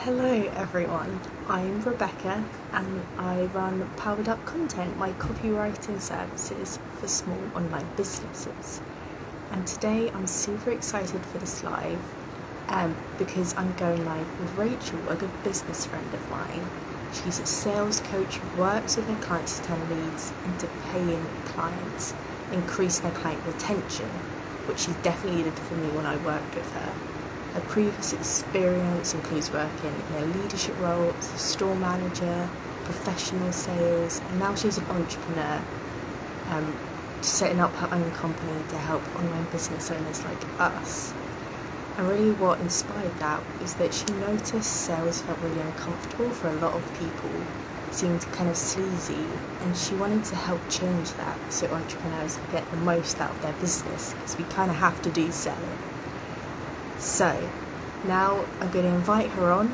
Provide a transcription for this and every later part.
Hello everyone, I'm Rebecca and I run Powered Up Content, my copywriting services for small online businesses. And today I'm super excited for this live because I'm going live with Rachel, a good business friend of mine. She's a sales coach who works with her clients to turn leads into paying clients, increase their client retention, which she definitely did for me when I worked with her. Her previous experience includes working in a leadership role as a store manager, professional sales, and now she's an entrepreneur, um, setting up her own company to help online business owners like us. And really what inspired that is that she noticed sales felt really uncomfortable for a lot of people, seemed kind of sleazy, and she wanted to help change that so entrepreneurs can get the most out of their business, because we kind of have to do selling. So now I'm going to invite her on,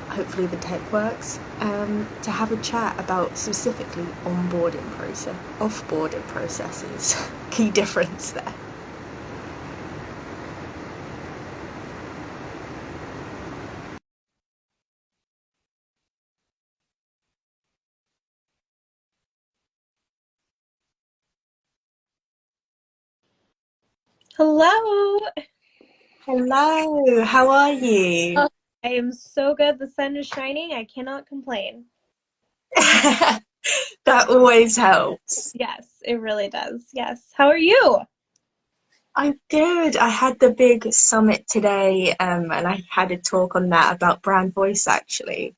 hopefully the tech works, to have a chat about specifically offboarding processes. Key difference there. Hello. Hello, how are you? Oh, I am so good. The sun is shining. I cannot complain. That always helps. Yes, it really does. Yes. How are you? I'm good. I had the big summit today, and I had a talk on that about brand voice actually.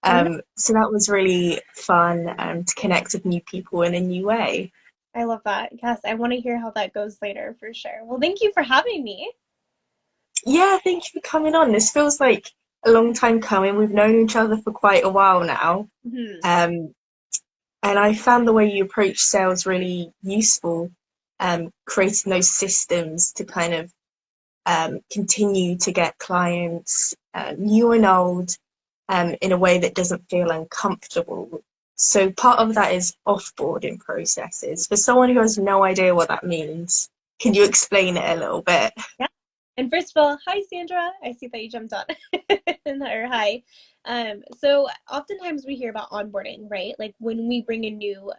Oh, no, So that was really fun, to connect with new people in a new way. I love that. Yes, I want to hear how that goes later for sure. Well, thank you for having me. Yeah, thank you for coming on. This feels like a long time coming. We've known each other for quite a while now. Mhm. Um, and I found the way you approach sales really useful, creating those systems to kind of continue to get clients, new and old, in a way that doesn't feel uncomfortable. So part of that is offboarding processes. For someone who has no idea what that means, can you explain it a little bit? Yeah. And first of all, hi Sandra. I see that you jumped on. Or hi. So oftentimes we hear about onboarding, right? Like when we bring a new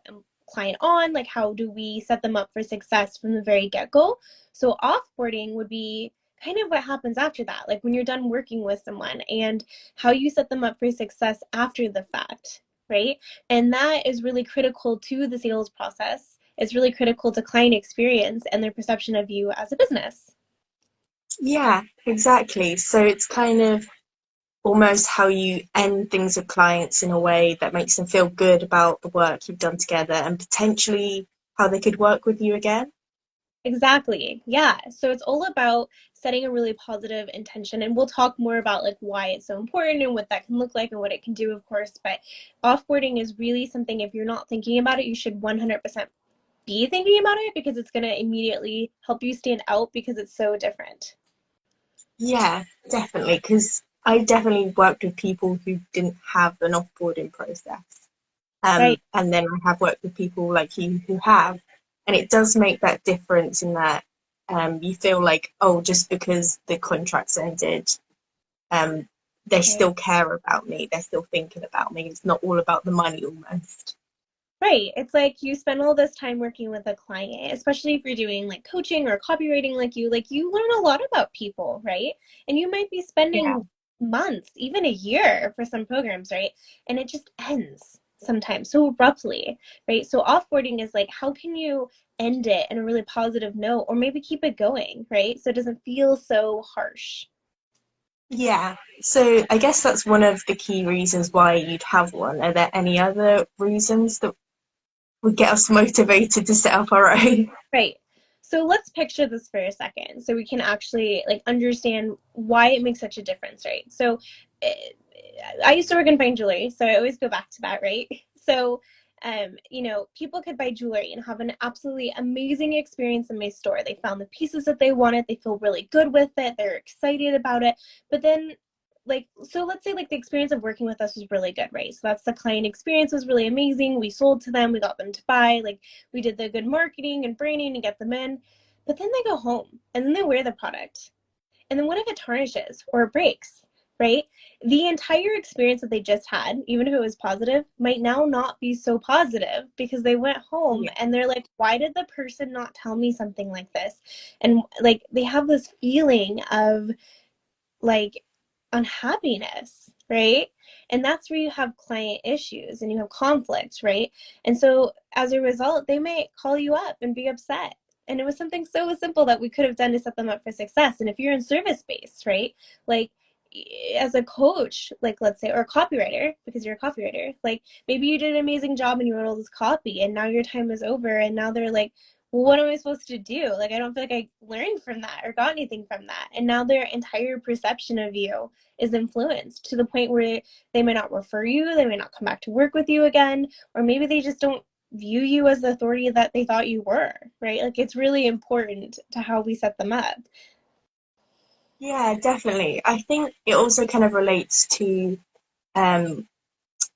client on, like how do we set them up for success from the very get-go? So offboarding would be kind of what happens after that, like when you're done working with someone and how you set them up for success after the fact, right? And that is really critical to the sales process. It's really critical to client experience and their perception of you as a business. Yeah, exactly. So it's kind of almost how you end things with clients in a way that makes them feel good about the work you've done together and potentially how they could work with you again. Exactly. Yeah. So it's all about setting a really positive intention. And we'll talk more about like why it's so important and what that can look like and what it can do, of course. But offboarding is really something, if you're not thinking about it, you should 100% be thinking about it because it's going to immediately help you stand out because it's so different. Yeah, definitely. Because I definitely worked with people who didn't have an offboarding process. Right. And then I have worked with people like you who have. And it does make that difference in that, you feel like, oh, just because the contract's ended, um, they Right. still care about me. They're still thinking about me. It's not all about the money almost. Right. It's like you spend all this time working with a client, especially if you're doing like coaching or copywriting like you learn a lot about people, right? And you might be Yeah. spending months, even a year for some programs, right? And it just ends sometimes so abruptly, right? So offboarding is like, how can you end it in a really positive note or maybe keep it going, right? So it doesn't feel so harsh. Yeah. So I guess that's one of the key reasons why you'd have one. Are there any other reasons that would get us motivated to set up our own? Right. So let's picture this for a second so we can actually like understand why it makes such a difference, right? So eh, I used to work in fine jewelry, so I always go back to that, right? So people could buy jewelry and have an absolutely amazing experience in my store. They found the pieces that they wanted, they feel really good with it, they're excited about it. But then so let's say like the experience of working with us was really good, right? So that's the client experience was really amazing. We sold to them, we got them to buy, like we did the good marketing and branding to get them in. But then they go home and then they wear the product. And then what if it tarnishes or it breaks? right? The entire experience that they just had, even if it was positive, might now not be so positive because they went home Yeah. and they're like, why did the person not tell me something like this? And like they have this feeling of like unhappiness, right? And that's where you have client issues and you have conflict, right? And so as a result, they may call you up and be upset. And it was something so simple that we could have done to set them up for success. And if you're in service based, right? Like as a coach, like let's say, or a copywriter, because you're a copywriter, like maybe you did an amazing job and you wrote all this copy and now your time is over and now they're like, well, what am I supposed to do? Like, I don't feel like I learned from that or got anything from that. And now their entire perception of you is influenced to the point where they may not refer you, they may not come back to work with you again, or maybe they just don't view you as the authority that they thought you were, right? Like, it's really important to how we set them up. Yeah, definitely. I think it also kind of relates to um,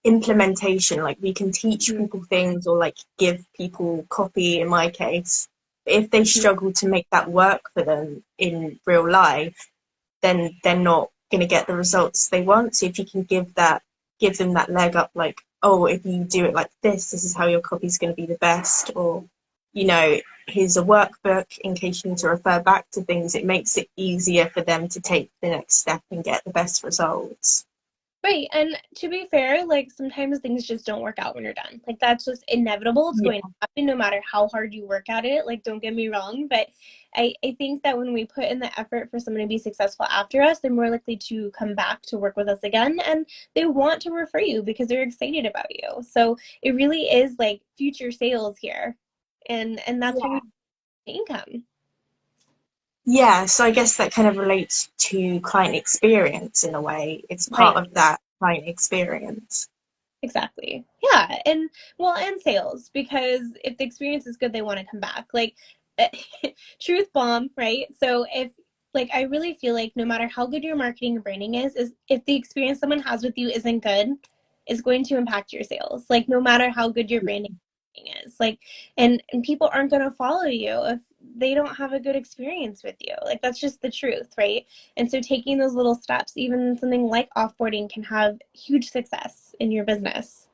implementation. Like we can teach Mm-hmm. people things or like give people copy in my case. But if they struggle to make that work for them in real life, then they're not going to get the results they want. So if you can give them that leg up, like, oh, if you do it like this is how your copy is going to be the best, or, you know, here's a workbook in case you need to refer back to things, it makes it easier for them to take the next step and get the best results. Right. And to be fair, like sometimes things just don't work out when you're done. Like that's just inevitable. It's Yeah. going to happen no matter how hard you work at it. Like, don't get me wrong. But I think that when we put in the effort for someone to be successful after us, they're more likely to come back to work with us again. And they want to refer you because they're excited about you. So it really is like future sales here. And that's where Yeah. we get income. Yeah, so I guess that kind of relates to client experience in a way. It's part Right. of that client experience. Exactly. Yeah. And well, and sales, because if the experience is good, they want to come back. Like, truth bomb, right? So if, like, I really feel like no matter how good your marketing and branding is if the experience someone has with you isn't good, is going to impact your sales. Like, no matter how good your branding is. Like, and people aren't going to follow you if they don't have a good experience with you. Like, that's just the truth, right? And so taking those little steps, even something like offboarding, can have huge success in your business.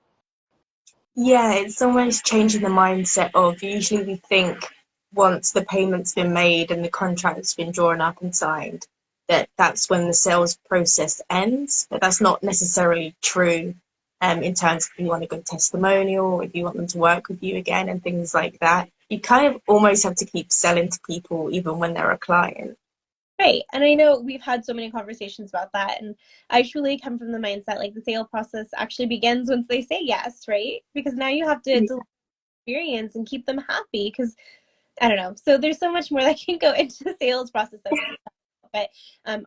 Yeah, it's almost changing the mindset of usually we think once the payment's been made and the contract's been drawn up and signed, that that's when the sales process ends, but that's not necessarily true in terms of if you want a good testimonial, if you want them to work with you again and things like that. You kind of almost have to keep selling to people even when they're a client. Right. And I know we've had so many conversations about that. And I truly come from the mindset like the sale process actually begins once they say yes, right? Because now you have to deliver experience and keep them happy. Because I don't know. So there's so much more that can go into the sales process that we can talk about. But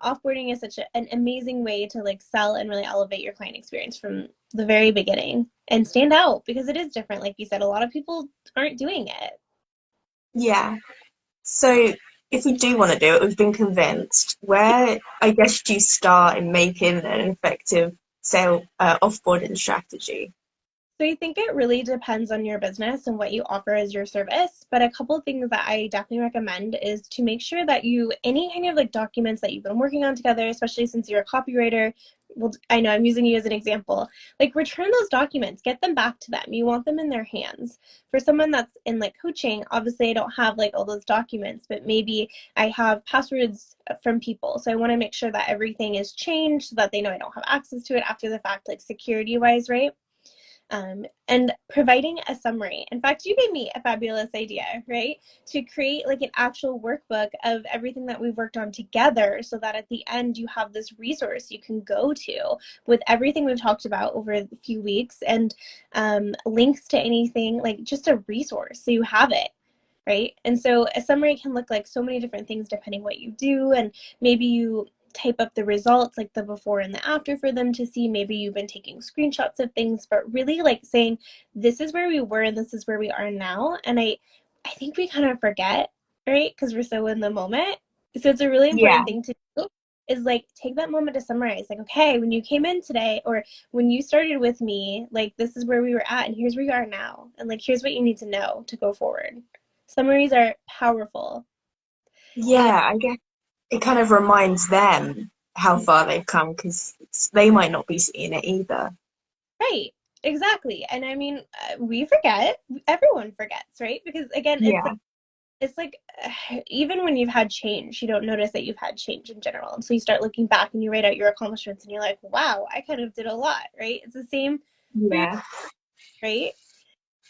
offboarding is such an amazing way to like sell and really elevate your client experience from the very beginning and stand out because it is different. Like you said, a lot of people aren't doing it. Yeah. So if we do want to do it, we've been convinced. Where I guess do you start in making an effective sale offboarding strategy? So I think it really depends on your business and what you offer as your service. But a couple of things that I definitely recommend is to make sure that you, any kind of like documents that you've been working on together, especially since you're a copywriter, well, I know I'm using you as an example, like return those documents, get them back to them. You want them in their hands. For someone that's in like coaching, obviously I don't have like all those documents, but maybe I have passwords from people. So I want to make sure that everything is changed so that they know I don't have access to it after the fact, like security wise, right? And providing a summary. In fact, you gave me a fabulous idea, right? To create like an actual workbook of everything that we've worked on together so that at the end you have this resource you can go to with everything we've talked about over a few weeks and links to anything, like just a resource so you have it. Right. And so a summary can look like so many different things depending what you do. And maybe you type up the results, like the before and the after for them to see. Maybe you've been taking screenshots of things, but really like saying, this is where we were and this is where we are now. And I think we kind of forget, right? Because we're so in the moment. So it's a really Yeah. important thing to do is like take that moment to summarize like, okay, when you came in today or when you started with me, like this is where we were at and here's where we are now. And like, here's what you need to know to go forward. Summaries are powerful. And Yeah, I guess it kind of reminds them how far they've come, because they might not be seeing it either. Right. Exactly. And I mean, we forget. Everyone forgets, right? Because again, Yeah, it's like even when you've had change, you don't notice that you've had change in general. And so you start looking back and you write out your accomplishments and you're like, wow, I kind of did a lot, right? It's the same for you, yeah, right?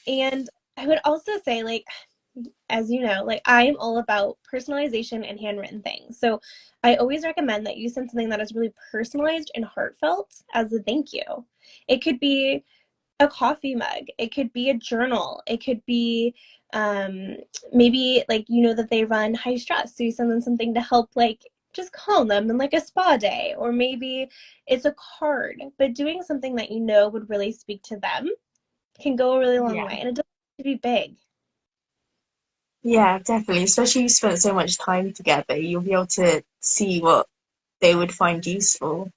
And I would also say, like, as you know, like I'm all about personalization and handwritten things. So I always recommend that you send something that is really personalized and heartfelt as a thank you. It could be a coffee mug, it could be a journal, it could be um maybe like you know that they run high stress, so you send them something to help like just calm them in like a spa day, or maybe it's a card, but doing something that you know would really speak to them can go a really long yeah. way, and it doesn't have to be big. Yeah, definitely. Especially you spent so much time together, you'll be able to see what they would find useful.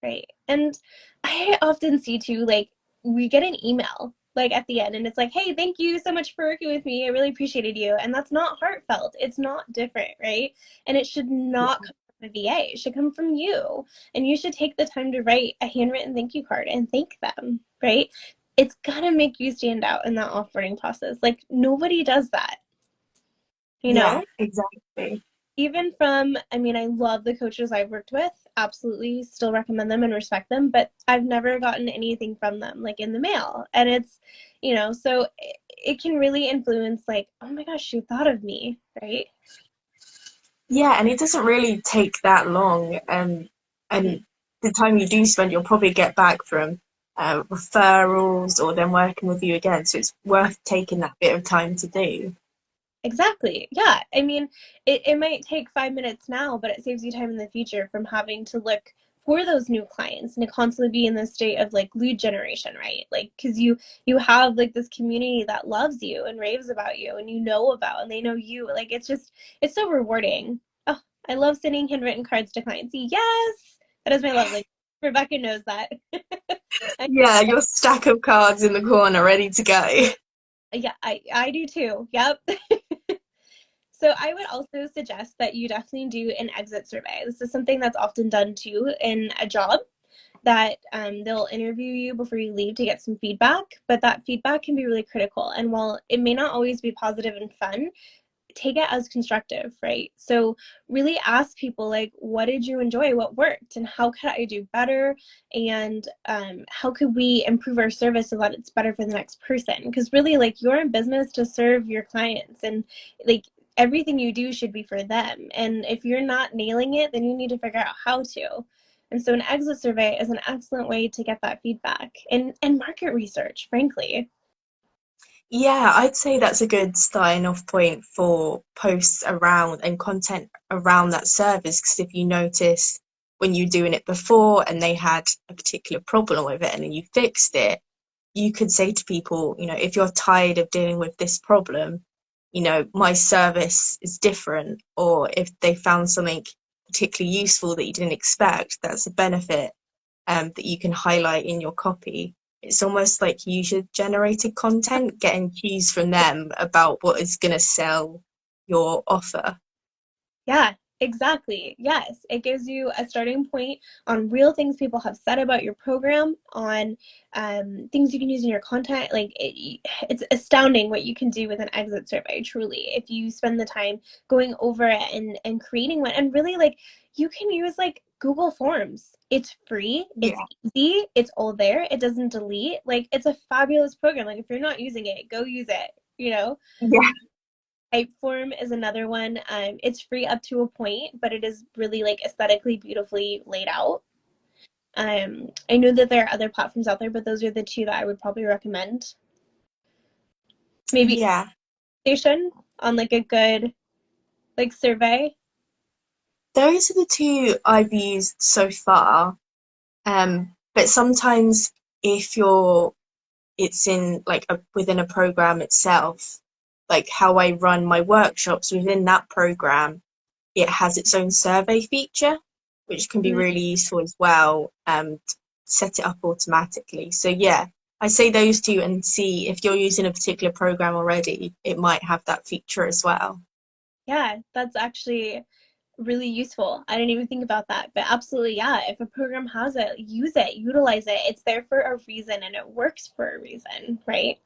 Right. And I often see too, like, we get an email like at the end and it's like, hey, thank you so much for working with me. I really appreciated you. And that's not heartfelt. It's not different, right? And it should not come from a VA. It should come from you. And you should take the time to write a handwritten thank you card and thank them, right? It's gonna make you stand out in that offboarding process. Like nobody does that, you Yeah, know? exactly. Even from, I mean, I love the coaches I've worked with, absolutely still recommend them and respect them, but I've never gotten anything from them like in the mail. And it's, so it can really influence like, oh my gosh, she thought of me, right? Yeah, and it doesn't really take that long. Mm. And the time you do spend, you'll probably get back from referrals or them working with you again. So it's worth taking that bit of time to do. Exactly. Yeah. I mean, it might take 5 minutes now, but it saves you time in the future from having to look for those new clients and to constantly be in this state of like lead generation, right? Like, because you have like this community that loves you and raves about you and you know about and they know you. Like, it's so rewarding. Oh, I love sending handwritten cards to clients. Yes, that is my love language. Rebecca knows that. I, Yeah, your stack of cards in the corner ready to go. yeah, I do too. Yep. So I would also suggest that you definitely do an exit survey. This is something that's often done too in a job that they'll interview you before you leave to get some feedback, but that feedback can be really critical. And while it may not always be positive and fun, take it as constructive, right? So really ask people like, what did you enjoy? What worked? And how could I do better? And how could we improve our service so that it's better for the next person? Because really, like, you're in business to serve your clients, and like everything you do should be for them. And if you're not nailing it, then you need to figure out how to. And so an exit survey is an excellent way to get that feedback and market research, frankly. Yeah, I'd say that's a good starting off point for posts around and content around that service. Because if you notice when you're doing it before and they had a particular problem with it and then you fixed it, you could say to people, if you're tired of dealing with this problem, my service is different. Or if they found something particularly useful that you didn't expect, that's a benefit that you can highlight in your copy. It's almost like user generated content, getting cues from them about what is going to sell your offer. Yeah, exactly. Yes, it gives you a starting point on real things people have said about your program, on things you can use in your content. Like it's astounding what you can do with an exit survey, truly, if you spend the time going over it and creating one. And really, like, you can use like Google Forms. It's free, it's Yeah. easy, it's all there, it doesn't delete. Like, it's a fabulous program. Like, if you're not using it, go use it, you know? Yeah. Typeform is another one. It's free up to a point, but it is really like aesthetically beautifully laid out. I know that there are other platforms out there, but those are the two that I would probably recommend. Maybe Yeah. station on like a good like survey. Those are the two I've used so far. But sometimes if it's in like within a program itself, like how I run my workshops within that program, it has its own survey feature, which can be Mm, really useful as well, and set it up automatically. So yeah, I say those two and see if you're using a particular program already, it might have that feature as well. yeah, that's actually really useful. I didn't even think about that. But absolutely, yeah, if a program has it, use it, utilize it. It's there for a reason and it works for a reason, right?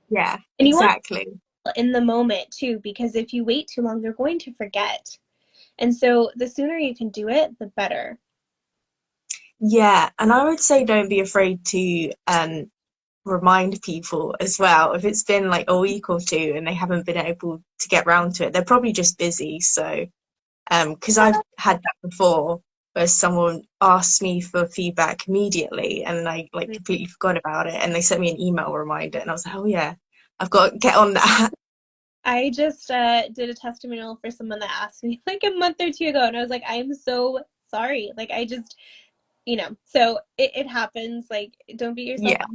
Yeah, And you want exactly. in the moment too, because if you wait too long, they're going to forget. And so the sooner you can do it, the better. Yeah, and I would say don't be afraid to remind people as well. If it's been like a week or two and they haven't been able to get round to it, they're probably just busy. So, because I've Yeah. had that before where someone asked me for feedback immediately and I like completely forgot about it and they sent me an email reminder and I was like, oh yeah, I've got to get on that. I just did a testimonial for someone that asked me like a month or two ago, and I was like, I am so sorry. Like, I just, so it happens. Like, don't beat yourself Yeah, up.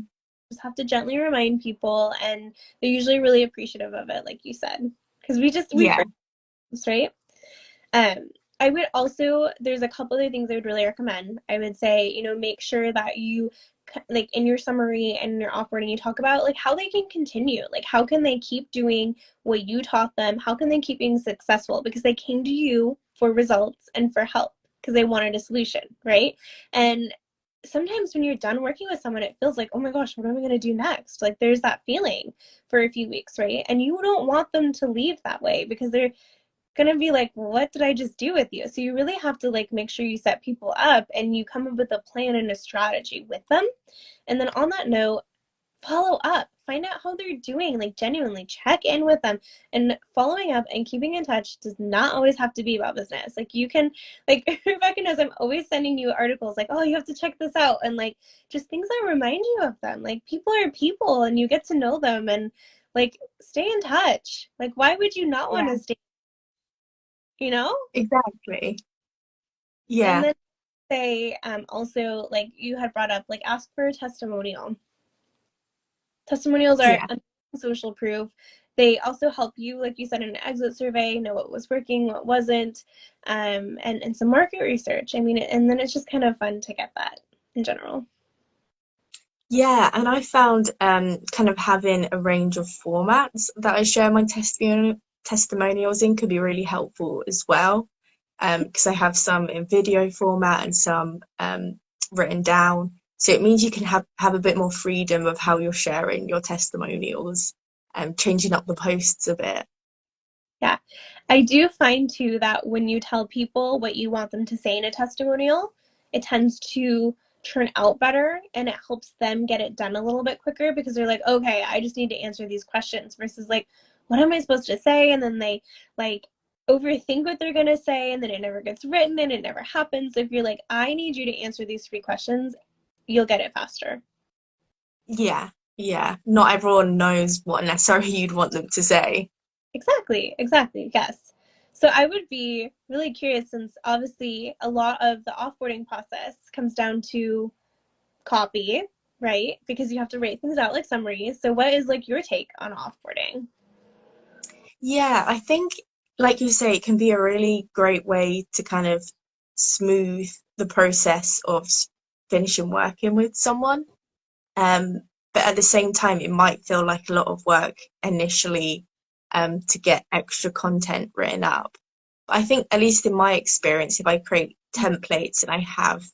Just have to gently remind people, and they're usually really appreciative of it, like you said, because we yeah, forget, right? Um, I would also, there's a couple other things I would really recommend. I would say, make sure that you, like in your summary and in your offboarding, you talk about like how they can continue, like how can they keep doing what you taught them? How can they keep being successful? Because they came to you for results and for help because they wanted a solution, right? And sometimes when you're done working with someone, it feels like, oh my gosh, what am I going to do next? Like there's that feeling for a few weeks, right? And you don't want them to leave that way because they're gonna be like, what did I just do with you? So you really have to like make sure you set people up and you come up with a plan and a strategy with them. And then on that note, follow up, find out how they're doing, like genuinely check in with them. And following up and keeping in touch does not always have to be about business. Like you can, like Rebecca knows, I'm always sending you articles like, oh, you have to check this out, and like just things that remind you of them. Like people are people and you get to know them, and like stay in touch. Like why would you not want yeah, to stay, you know? exactly. And Yeah, then say also like you had brought up, like ask for a testimonial. Testimonials are yeah. amazing social proof. They also help you, like you said, in an exit survey, know what was working, what wasn't, and some market research. I mean, and then it's just kind of fun to get that in general. Yeah, and I found kind of having a range of formats that I share my testimonials in could be really helpful as well. Because I have some in video format and some written down. So it means you can have a bit more freedom of how you're sharing your testimonials and changing up the posts a bit. Yeah. I do find too that when you tell people what you want them to say in a testimonial, it tends to turn out better and it helps them get it done a little bit quicker because they're like, okay, I just need to answer these questions versus like, what am I supposed to say? And then they like overthink what they're going to say and then it never gets written and it never happens. If you're like, I need you to answer these 3 questions, you'll get it faster. Yeah, yeah. Not everyone knows what necessarily you'd want them to say. Exactly, exactly. Yes. So I would be really curious since obviously a lot of the offboarding process comes down to copy, right? Because you have to write things out like summaries. So what is like your take on offboarding? Yeah, I think, like you say, it can be a really great way to kind of smooth the process of finishing working with someone. Um, but at the same time, it might feel like a lot of work initially, to get extra content written up. But I think, at least in my experience, if I create templates and I have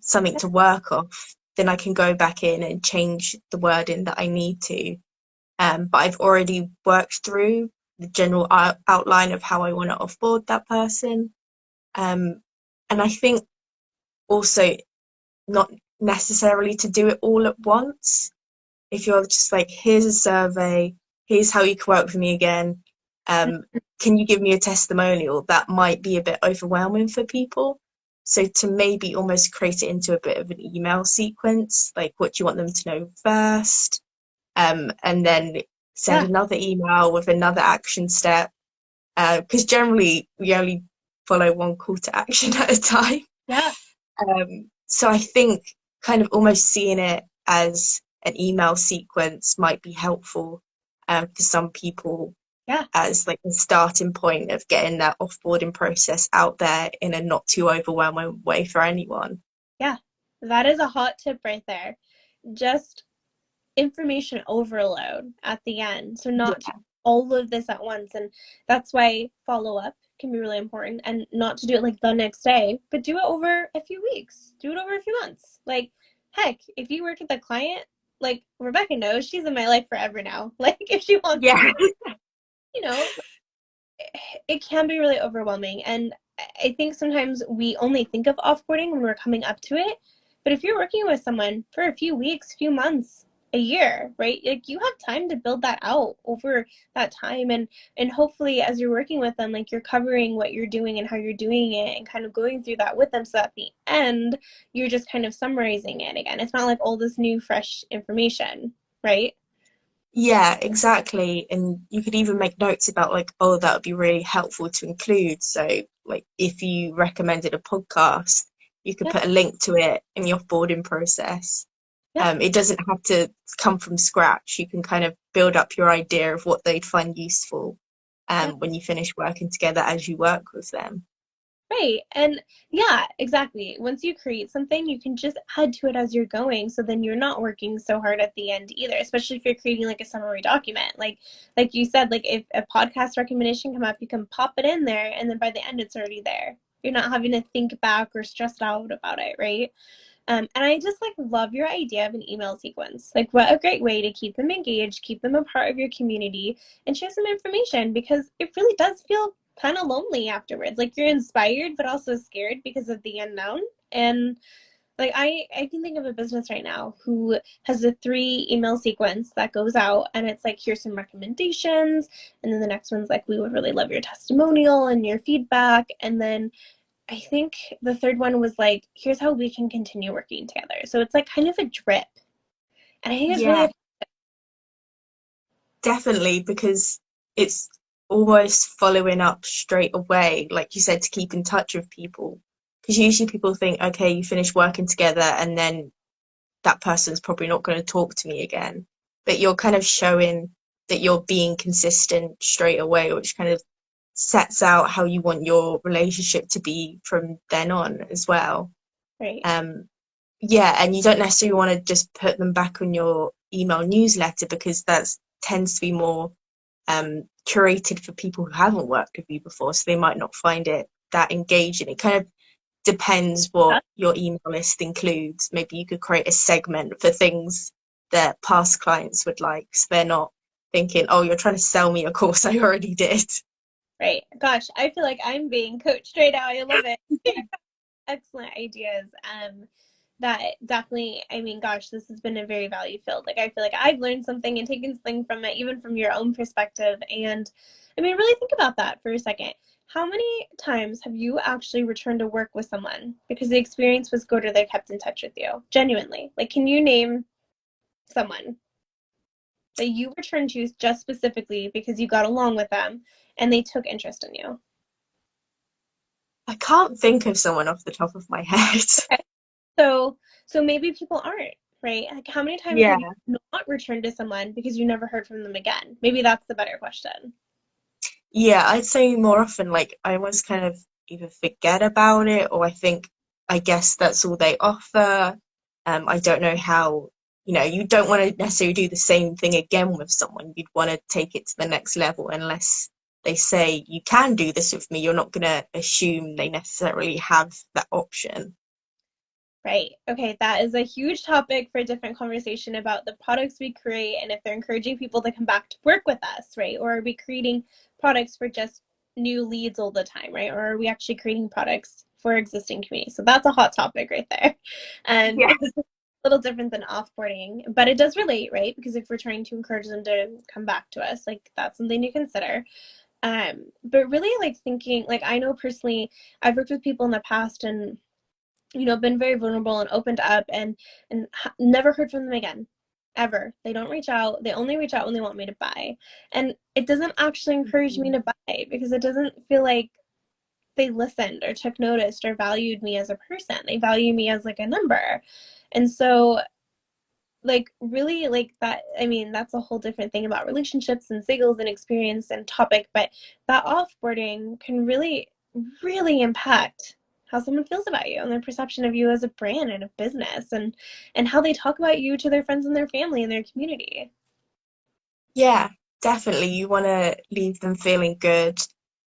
something to work off, then I can go back in and change the wording that I need to. But I've already worked through the general outline of how I want to offboard that person. Um, and I think also not necessarily to do it all at once. If you're just like, here's a survey, here's how you can work with me again, um, can you give me a testimonial? That might be a bit overwhelming for people. So to maybe almost create it into a bit of an email sequence, like what do you want them to know first? And then send Yeah, another email with another action step. Because generally we only follow one call to action at a time. yeah, So I think kind of almost seeing it as an email sequence might be helpful for some people yeah, as like a starting point of getting that offboarding process out there in a not too overwhelming way for anyone. yeah. That is a hot tip right there. Just information overload at the end. So not to Yeah, all of this at once. And that's why follow up can be really important, and not to do it like the next day, but do it over a few weeks, do it over a few months. Like, heck, if you work with a client, like Rebecca knows, she's in my life forever now. Like, if she wants to Yeah. leave, you know, it can be really overwhelming. And I think sometimes we only think of offboarding when we're coming up to it. But if you're working with someone for a few weeks, few months, a year, right? Like, you have time to build that out over that time. And hopefully as you're working with them, like, you're covering what you're doing and how you're doing it and kind of going through that with them. So at the end, you're just kind of summarizing it again. It's not like all this new, fresh information, right? Yeah, exactly. And you could even make notes about like, oh, that would be really helpful to include. So like if you recommended a podcast, you could Yeah. put a link to it in the offboarding process. Yeah. It doesn't have to come from scratch. You can kind of build up your idea of what they'd find useful Yeah. when you finish working together as you work with them. Right. And yeah, exactly. Once you create something, you can just add to it as you're going. So then you're not working so hard at the end either, especially if you're creating like a summary document. Like you said, like if a podcast recommendation come up, you can pop it in there and then by the end it's already there. You're not having to think back or stress out about it, right? And I just like love your idea of an email sequence. Like, what a great way to keep them engaged, keep them a part of your community, and share some information, because it really does feel kind of lonely afterwards. Like, you're inspired, but also scared because of the unknown. And like, I can think of a business right now who has a 3 email sequence that goes out, and it's like, here's some recommendations, and then the next one's like, we would really love your testimonial and your feedback, and then I think the third one was like, here's how we can continue working together. So it's like kind of a drip. And I think it's Yeah, really, definitely, because it's almost following up straight away, like you said, to keep in touch with people. Because usually people think, okay, you finish working together and then that person's probably not going to talk to me again. But you're kind of showing that you're being consistent straight away, which kind of sets out how you want your relationship to be from then on as well. right, Um, yeah, and you don't necessarily want to just put them back on your email newsletter because that tends to be more curated for people who haven't worked with you before, so they might not find it that engaging. It kind of depends what your email list includes. Maybe you could create a segment for things that past clients would like, so they're not thinking, oh, you're trying to sell me a course I already did. right. Gosh, I feel like I'm being coached right now. I love it. Excellent ideas. That definitely, I mean, gosh, this has been a very value filled. Like, I feel like I've learned something and taken something from it, even from your own perspective. And I mean, really think about that for a second. How many times have you actually returned to work with someone because the experience was good or they kept in touch with you? Genuinely. Like, can you name someone that you returned to just specifically because you got along with them and they took interest in you? I can't think of someone off the top of my head. Okay. So maybe people aren't, right? Like, how many times Yeah. have you not returned to someone because you never heard from them again? Maybe that's the better question. Yeah, I'd say more often, like, I almost kind of either forget about it or I think, I guess that's all they offer. I don't know how, you don't want to necessarily do the same thing again with someone. You'd want to take it to the next level unless they say, you can do this with me. You're not going to assume they necessarily have that option. Right. Okay. That is a huge topic for a different conversation about the products we create and if they're encouraging people to come back to work with us, right? Or are we creating products for just new leads all the time, right? Or are we actually creating products for existing communities? So that's a hot topic right there. And Yeah. a little different than offboarding, but it does relate, right? Because if we're trying to encourage them to come back to us, like, that's something to consider. But really, like, thinking, like, I know personally, I've worked with people in the past and been very vulnerable and opened up, and never heard from them again, ever. They don't reach out. They only reach out when they want me to buy, and it doesn't actually encourage me to buy because it doesn't feel like they listened or took notice or valued me as a person. They value me as like a number. And so, like, really, like, that, I mean, that's a whole different thing about relationships and singles and experience and topic, but that offboarding can really, really impact how someone feels about you and their perception of you as a brand and a business, and how they talk about you to their friends and their family and their community. Yeah, definitely. You want to leave them feeling good.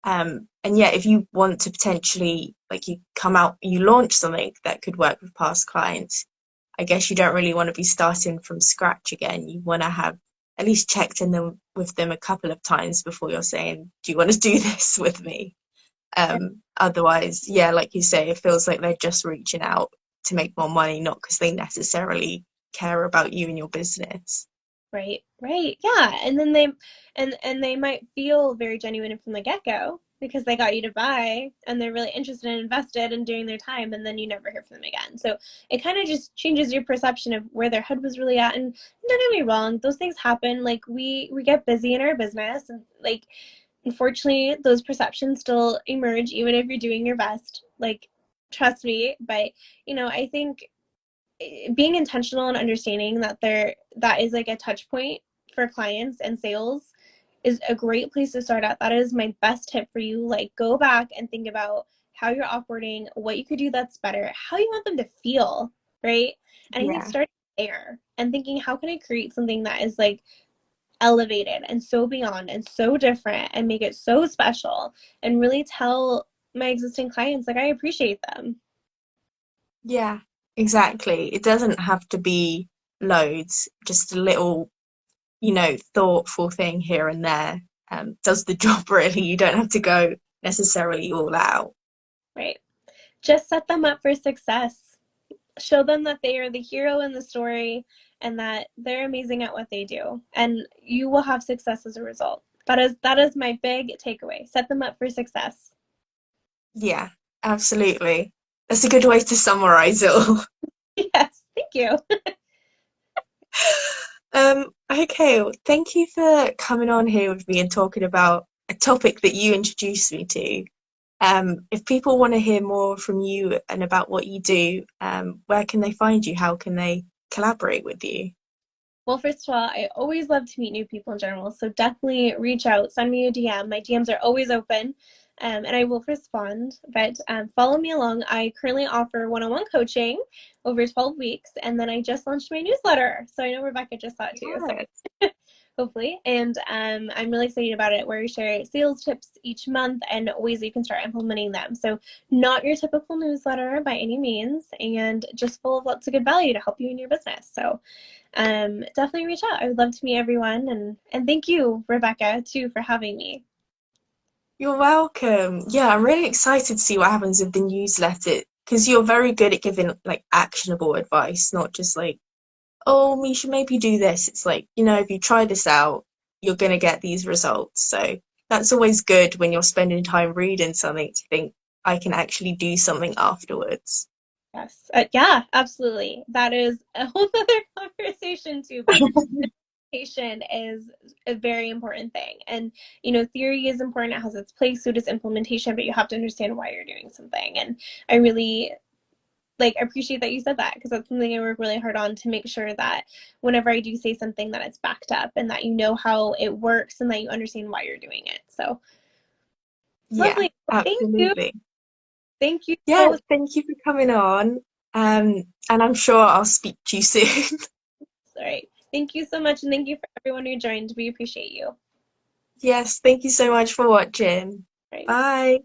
And yeah, if you want to potentially, like, you launch something that could work with past clients, I guess you don't really want to be starting from scratch again. You want to have at least checked in them with them a couple of times before you're saying, do you want to do this with me? Otherwise, yeah, like you say, it feels like they're just reaching out to make more money, not because they necessarily care about you and your business. Right, right. Yeah. And then they might feel very genuine from the get-go because they got you to buy and they're really interested and invested in doing their time, and then you never hear from them again. So it kind of just changes your perception of where their head was really at. And don't get me wrong, those things happen. Like we get busy in our business, and like unfortunately those perceptions still emerge even if you're doing your best. Like trust me, but I think being intentional and understanding that is like a touch point for clients and sales is a great place to start at. That is my best tip for you. Like go back and think about how you're offboarding, what you could do that's better, how you want them to feel, right? And I think Yeah. starting there and thinking, how can I create something that is like elevated and so beyond and so different and make it so special and really tell my existing clients like I appreciate them. Yeah, exactly. It doesn't have to be loads, just a little, thoughtful thing here and there does the job really. You don't have to go necessarily all out. Right. Just set them up for success. Show them that they are the hero in the story and that they're amazing at what they do. And you will have success as a result. That is my big takeaway. Set them up for success. Yeah, absolutely. That's a good way to summarize it all. Yes, thank you. Okay, well, thank you for coming on here with me and talking about a topic that you introduced me to. If people want to hear more from you and about what you do, where can they find you? How can they collaborate with you? Well, first of all, I always love to meet new people in general. So definitely reach out, send me a DM. My DMs are always open, and I will respond. But follow me along. I currently offer one-on-one coaching over 12 weeks. And then I just launched my newsletter. So I know Rebecca just saw it too. So Yes. hopefully. And I'm really excited about it, where we share sales tips each month and ways that you can start implementing them. So not your typical newsletter by any means, and just full of lots of good value to help you in your business. So definitely reach out. I would love to meet everyone, and thank you, Rebecca, too, for having me. You're welcome. Yeah, I'm really excited to see what happens with the newsletter because you're very good at giving like actionable advice, not just like, oh, you should maybe do this. It's like, if you try this out, you're going to get these results. So that's always good when you're spending time reading something to think, I can actually do something afterwards. Yes, yeah, absolutely. That is a whole other conversation too, but implementation is a very important thing. And theory is important, it has its place, so does implementation, but you have to understand why you're doing something. And I really appreciate that you said that, because that's something I work really hard on, to make sure that whenever I do say something, that it's backed up and that you know how it works and that you understand why you're doing it. So Yeah, lovely. Well, thank you. absolutely. Thank you Yeah, so. thank you for coming on. And I'm sure I'll speak to you soon. All right. Thank you so much, and thank you for everyone who joined. We appreciate you. All Yes, thank you so much for watching. right. Bye.